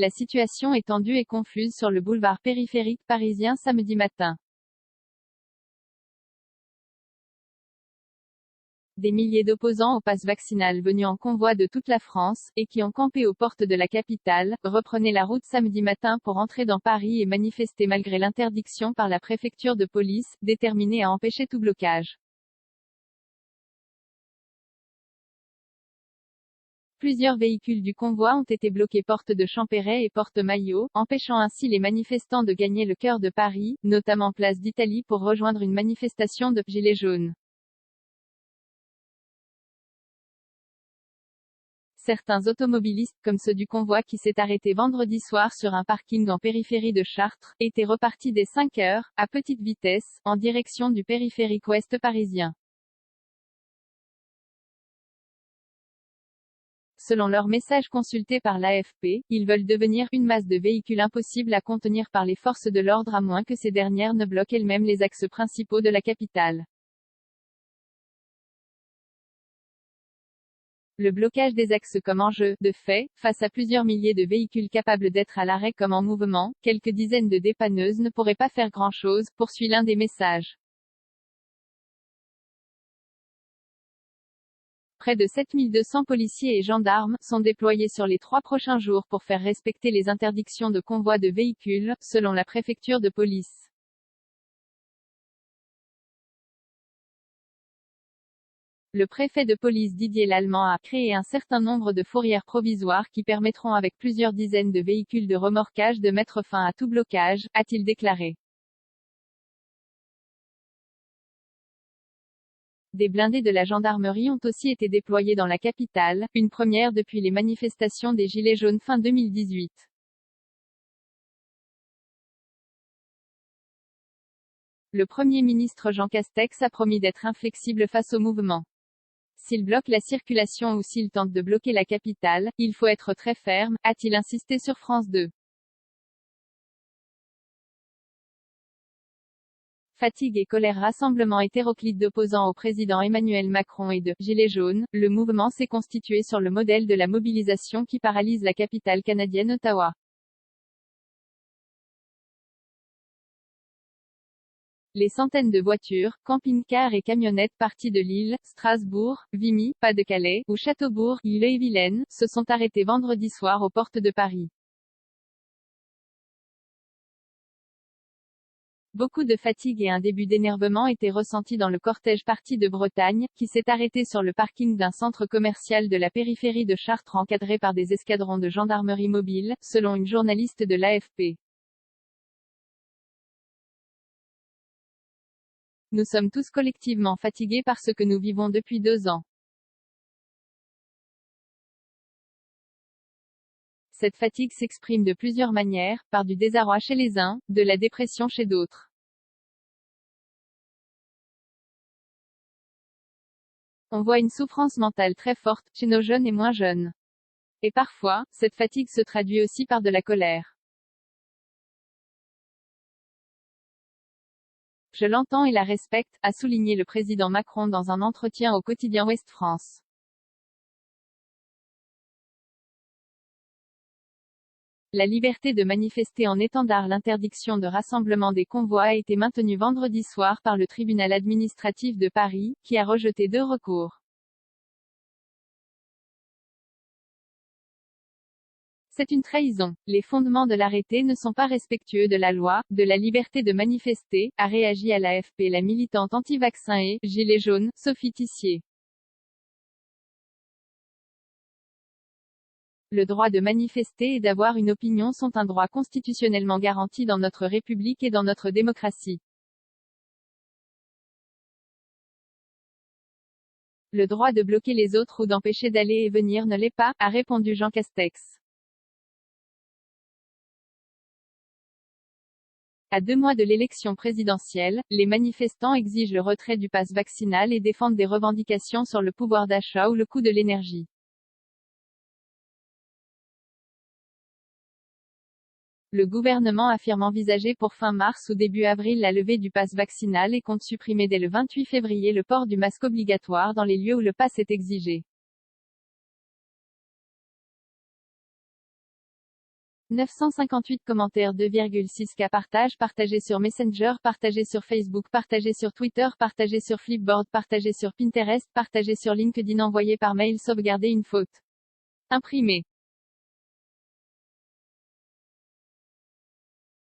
La situation est tendue et confuse sur le boulevard périphérique parisien samedi matin. Des milliers d'opposants au pass vaccinal venus en convoi de toute la France, et qui ont campé aux portes de la capitale, reprenaient la route samedi matin pour entrer dans Paris et manifester malgré l'interdiction par la préfecture de police, déterminée à empêcher tout blocage. Plusieurs véhicules du convoi ont été bloqués porte de Champéret et porte Maillot, empêchant ainsi les manifestants de gagner le cœur de Paris, notamment place d'Italie pour rejoindre une manifestation de « Gilets jaunes ». Certains automobilistes, comme ceux du convoi qui s'est arrêté vendredi soir sur un parking en périphérie de Chartres, étaient repartis dès 5 heures, à petite vitesse, en direction du périphérique ouest parisien. Selon leur message consulté par l'AFP, ils veulent devenir une masse de véhicules impossible à contenir par les forces de l'ordre à moins que ces dernières ne bloquent elles-mêmes les axes principaux de la capitale. Le blocage des axes comme enjeu, de fait, face à plusieurs milliers de véhicules capables d'être à l'arrêt comme en mouvement, quelques dizaines de dépanneuses ne pourraient pas faire grand-chose, poursuit l'un des messages. Près de 7200 policiers et gendarmes sont déployés sur les 3 prochains jours pour faire respecter les interdictions de convoi de véhicules, selon la préfecture de police. Le préfet de police Didier Lallemand a créé un certain nombre de fourrières provisoires qui permettront avec plusieurs dizaines de véhicules de remorquage de mettre fin à tout blocage, a-t-il déclaré. Des blindés de la gendarmerie ont aussi été déployés dans la capitale, une première depuis les manifestations des Gilets jaunes fin 2018. Le Premier ministre Jean Castex a promis d'être inflexible face au mouvement. S'il bloque la circulation ou s'il tente de bloquer la capitale, il faut être très ferme, a-t-il insisté sur France 2. Fatigue et colère. Rassemblement hétéroclite d'opposants au président Emmanuel Macron et de « Gilets jaunes », le mouvement s'est constitué sur le modèle de la mobilisation qui paralyse la capitale canadienne Ottawa. Les centaines de voitures, camping-cars et camionnettes parties de Lille, Strasbourg, Vimy, Pas-de-Calais, ou Châteaubourg, Ille-et-Vilaine, se sont arrêtés vendredi soir aux portes de Paris. Beaucoup de fatigue et un début d'énervement étaient ressentis dans le cortège parti de Bretagne, qui s'est arrêté sur le parking d'un centre commercial de la périphérie de Chartres encadré par des escadrons de gendarmerie mobile, selon une journaliste de l'AFP. Nous sommes tous collectivement fatigués par ce que nous vivons depuis 2 ans. Cette fatigue s'exprime de plusieurs manières, par du désarroi chez les uns, de la dépression chez d'autres. On voit une souffrance mentale très forte, chez nos jeunes et moins jeunes. Et parfois, cette fatigue se traduit aussi par de la colère. Je l'entends et la respecte, a souligné le président Macron dans un entretien au quotidien Ouest France. La liberté de manifester en étendard. L'interdiction de rassemblement des convois a été maintenue vendredi soir par le tribunal administratif de Paris, qui a rejeté 2 recours. C'est une trahison. Les fondements de l'arrêté ne sont pas respectueux de la loi, de la liberté de manifester, a réagi à l'AFP la militante anti-vaccin et « Gilets jaunes », Sophie Tissier. Le droit de manifester et d'avoir une opinion sont un droit constitutionnellement garanti dans notre République et dans notre démocratie. Le droit de bloquer les autres ou d'empêcher d'aller et venir ne l'est pas, a répondu Jean Castex. À 2 mois de l'élection présidentielle, les manifestants exigent le retrait du pass vaccinal et défendent des revendications sur le pouvoir d'achat ou le coût de l'énergie. Le gouvernement affirme envisager pour fin mars ou début avril la levée du pass vaccinal et compte supprimer dès le 28 février le port du masque obligatoire dans les lieux où le pass est exigé. 958 commentaires, 2,6K partages, partagés sur Messenger, partagés sur Facebook, partagés sur Twitter, partagés sur Flipboard, partagés sur Pinterest, partagés sur LinkedIn, envoyé par mail, sauvegarder une faute. Imprimé.